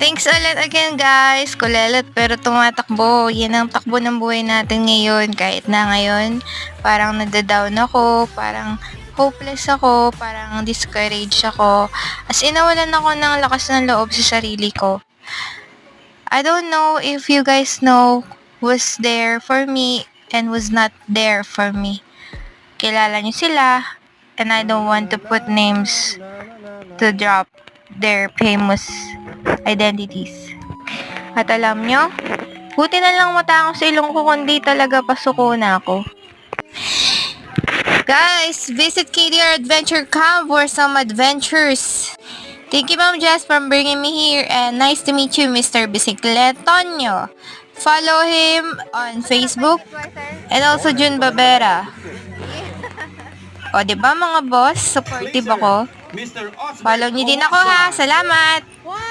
Thanks ulit again guys, kulelet pero tumatakbo. Yan ang takbo ng buhay natin ngayon. Kahit na ngayon, parang nadadown ako, parang hopeless ako, parang discouraged ako. As in, nawalan ako ng lakas ng loob sa sarili ko. I don't know if you guys know who's there for me and was not there for me. Kilala niyo sila, and I don't want to put names to drop their famous identities. At alam nyo, buti na lang matangos sa ilong ko kundi talaga pasuko na ako. Guys, visit KDR Adventure Camp for some adventures. Thank you Ma'am Jess for bringing me here and nice to meet you Mr. Bicicletonyo. Follow him on Facebook and also Jun Babera. O, diba mga boss? Supportive ako. Follow niyo din ako ha. Salamat!